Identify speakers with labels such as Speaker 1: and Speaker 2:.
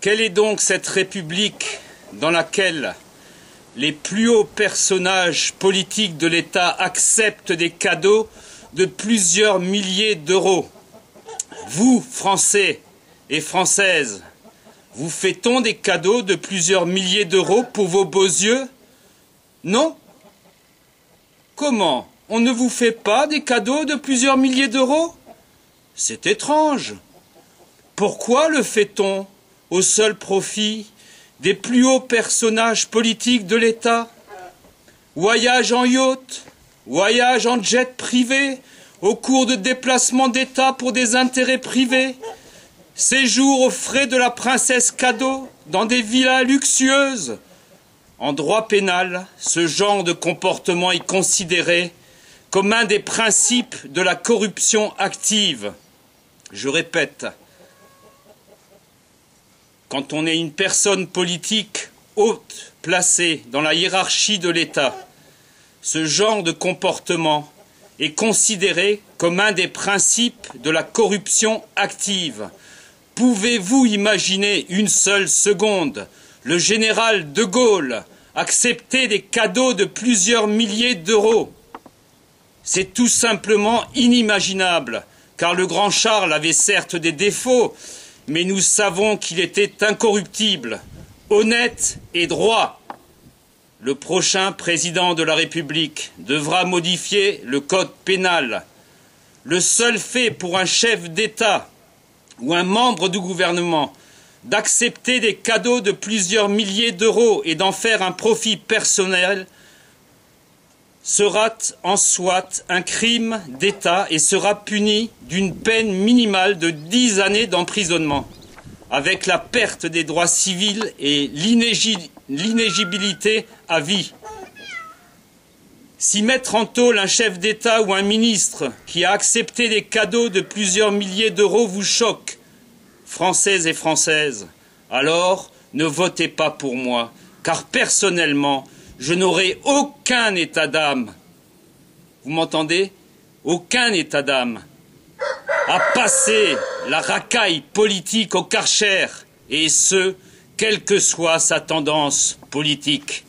Speaker 1: Quelle est donc cette République dans laquelle les plus hauts personnages politiques de l'État acceptent des cadeaux de plusieurs milliers d'euros? Vous, Français et Françaises, vous fait-on des cadeaux de plusieurs milliers d'euros pour vos beaux yeux? Non? Comment? On ne vous fait pas des cadeaux de plusieurs milliers d'euros? C'est étrange. Pourquoi le fait-on au seul profit des plus hauts personnages politiques de l'État? Voyage en yacht, voyage en jet privé, au cours de déplacements d'État pour des intérêts privés, séjour aux frais de la princesse cadeau dans des villas luxueuses. En droit pénal, ce genre de comportement est considéré comme un des principes de la corruption active. Je répète, quand on est une personne politique haute placée dans la hiérarchie de l'État, ce genre de comportement est considéré comme un des principes de la corruption active. Pouvez-vous imaginer une seule seconde le général de Gaulle accepter des cadeaux de plusieurs milliers d'euros? C'est tout simplement inimaginable, car le grand Charles avait certes des défauts, mais nous savons qu'il était incorruptible, honnête et droit. Le prochain président de la République devra modifier le code pénal. Le seul fait pour un chef d'État ou un membre du gouvernement d'accepter des cadeaux de plusieurs milliers d'euros et d'en faire un profit personnel sera en soi un crime d'État et sera puni d'une peine minimale de 10 années d'emprisonnement, avec la perte des droits civils et l'inéligibilité à vie. Si mettre en tôle un chef d'État ou un ministre qui a accepté des cadeaux de plusieurs milliers d'euros vous choque, Français et Françaises, alors ne votez pas pour moi, car personnellement, je n'aurai aucun état d'âme. Vous m'entendez? Aucun état d'âme à passer la racaille politique au Karcher, et ce, quelle que soit sa tendance politique.